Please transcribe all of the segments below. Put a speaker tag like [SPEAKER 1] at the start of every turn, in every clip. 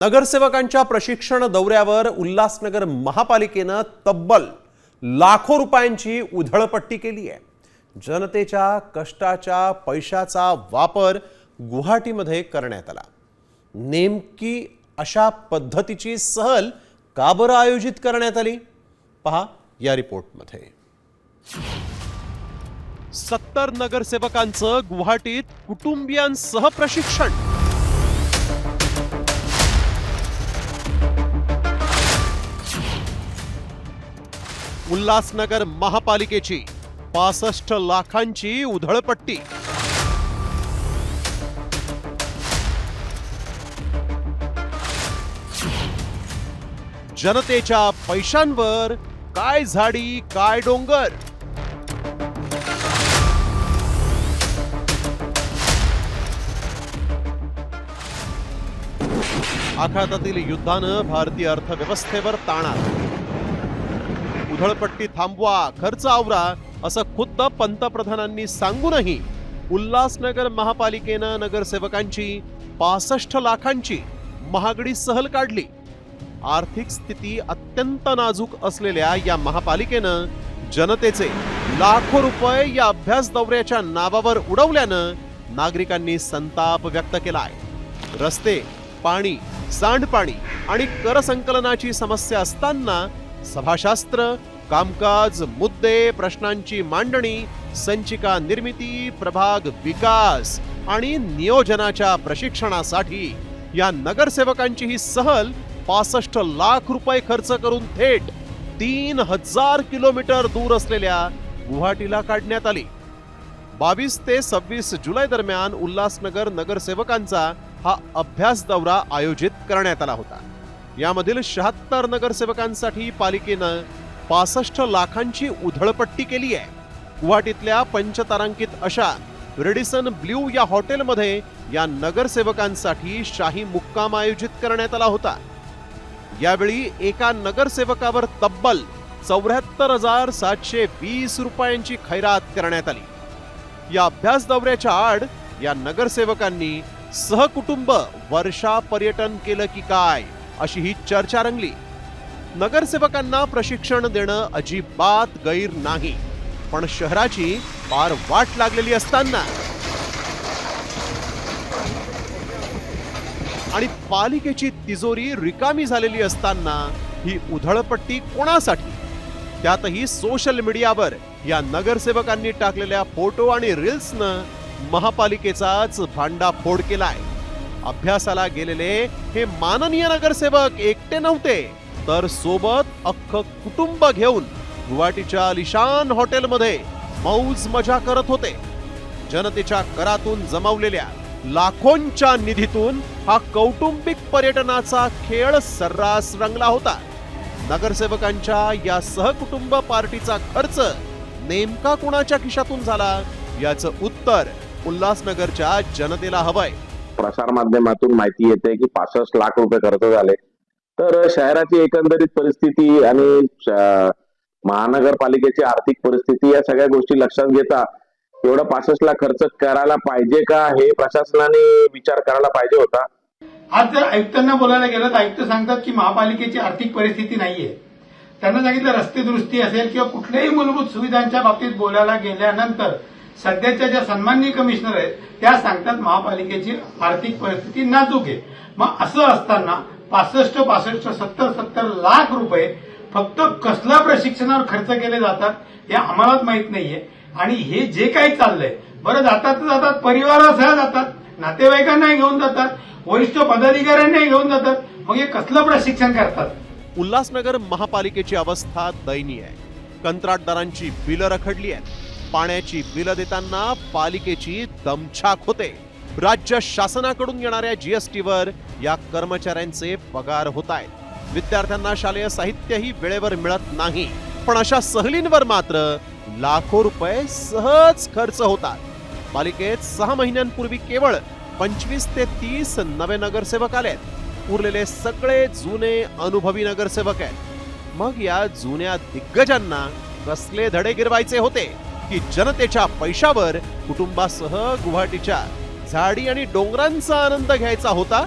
[SPEAKER 1] नगरसेवकांच्या प्रशिक्षण दौऱ्यावर उल्हासनगर महापालिकेने तब्बल लाखो रुपयांची उधळपट्टी केली आहे। जनतेच्या कष्टाच्या पैशाचा वापर गुवाहाटीमध्ये करण्यात आला। नेमकी अशा पद्धतीची सहल का बरं आयोजित करण्यात आली, पहा या रिपोर्टमध्ये। 70 नगरसेवकांचं गुवाहाटीत कुटुंबियांसह प्रशिक्षण। उल्हासनगर महापालिकेची 65 लाखांची उधळपट्टी। जनतेच्या पैशांवर काय झाडी काय डोंगर। आखातातील युद्धानं भारतीय अर्थव्यवस्थेवर ताणा। उधळपट्टी थांबवा, खर्च आवरा असं खुद्द पंतप्रधानांनी सांगूनही उल्हासनगर महापालिकेनं नगरसेवकांची 65 लाखांची महागडी सहल काढली। आर्थिक स्थिती अत्यंत नाजूक असलेल्या या महापालिकेनं जनतेचे लाखो रुपये या अभ्यास दौऱ्याच्या नावावर उडवल्यानं नागरिकांनी संताप व्यक्त केलाय। रस्ते, पाणी, सांडपाणी आणि कर संकलनाची समस्या असताना सभाशास्त्र, कामकाज, मुद्दे, प्रश्नांची मांडणी, संचिका निर्मिती, प्रभाग विकास आणि नियोजनाच्या प्रशिक्षणासाठी या नगरसेवकांची ही सहल 65 लाख रुपये खर्च करून थेट 3000 किलोमीटर दूर असलेल्या गुवाहाटीला काढण्यात आली। 22 ते 26 जुलै दरम्यान उल्हासनगर नगरसेवकांचा हा अभ्यास दौरा आयोजित करण्यात आला होता। यामधील 76 नगरसेवकांसाठी पालिकेनं 65 लाखांची उधळपट्टी केली आहे। गुवाहाटीतल्या पंचतारांकित अशा रेडिसन ब्ल्यू या हॉटेलमध्ये या नगरसेवकांसाठी शाही मुक्काम आयोजित करण्यात आला होता। यावेळी एका नगरसेवकावर तब्बल 74,720 रुपयांची खैरात करण्यात आली। या अभ्यास दौऱ्याच्या आड या नगरसेवकांनी सहकुटुंब वर्षा पर्यटन केलं की काय अशी ही चर्चा रंगली। नगरसेवकांना प्रशिक्षण देणं अजिबात गैर नाही, पण शहराची फार वाट लागलेली असताना आणि पालिकेची तिजोरी रिकामी झालेली असताना ही उधळपट्टी कोणासाठी? त्यातही सोशल मीडियावर या नगरसेवकांनी टाकलेल्या फोटो आणि रील्सनं महापालिकेचाच भांडाफोड केलाय। अभ्यासाला गेलेले हे माननीय नगरसेवक एकटे नव्हते, तर सोबत अख्खं कुटुंब घेऊन गुवाहाटीच्या आलिशान हॉटेलमध्ये मौज मजा करत होते। जनतेच्या करातून जमवलेल्या लाखोंच्या निधीतून हा कौटुंबिक पर्यटनाचा खेळ सर्रास रंगला होता। नगरसेवकांच्या या सहकुटुंब पार्टीचा खर्च नेमका कुणाच्या खिशातून झाला, याचं उत्तर उल्हासनगरच्या जनतेला हवंय।
[SPEAKER 2] प्रसार माध्यमातून माहिती येते की 65 लाख रुपये खर्च झाले। तर शहराची एकंदरीत परिस्थिती आणि महानगरपालिकेची आर्थिक परिस्थिती या सगळ्या गोष्टी लक्षात घेता एवढा 65 लाख खर्च करायला पाहिजे का, हे प्रशासनाने विचार करायला पाहिजे होता।
[SPEAKER 3] आज जर आयुक्तांना बोलायला गेलं तर आयुक्त सांगतात की महापालिकेची आर्थिक परिस्थिती नाहीये। त्यांना सांगितलं रस्ते दुरुस्ती असेल किंवा कुठल्याही मूलभूत सुविधांच्या बाबतीत बोलायला गेल्यानंतर सध्याच्या ज्या सन्माननीय कमिशनर आहेत त्या सांगतात महापालिकेची आर्थिक परिस्थिती नाजूक आहे। मग असं असताना 65 70 लाख रुपये फक्त कसल्या प्रशिक्षणावर खर्च केले जातात हे आम्हालाच माहित नाहीये। आणि हे जे काही चाललंय, बरं जातात परिवारासह जातात, नातेवाईकांनाही घेऊन जातात, वरिष्ठ पदाधिकाऱ्यांनाही घेऊन जातात, मग हे कसलं प्रशिक्षण करतात?
[SPEAKER 1] उल्हासनगर महापालिकेची अवस्था दयनीय आहे। कंत्राटदारांची बिलं रखडली आहेत। पाण्याची बिलं देताना पालिकेची दमछाक होते। राज्य शासनाकडून येणाऱ्या जीएसटीवर या कर्मचाऱ्यांचे पगार होत आहेत। विद्यार्थ्यांना शालेय साहित्यही वेळेवर मिळत नाही, पण अशा सहलींवर मात्र लाखो रुपये सहज खर्च होतात। पालिकेत 6 महिन्यांपूर्वी केवळ 25 ते 30 नवे नगरसेवक आलेत। उरलेले सगळे जुने अनुभवी नगरसेवक आहेत। मग या जुन्या दिग्गजांना कसले धडे गिरवायचे होते की जनतेच्या पैशावर कुटुंबासह गुवाहाटीच्या झाडी आणि डोंगरांचा आनंद घ्यायचा होता।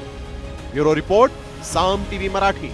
[SPEAKER 1] ब्युरो रिपोर्ट, साम टीव्ही मराठी.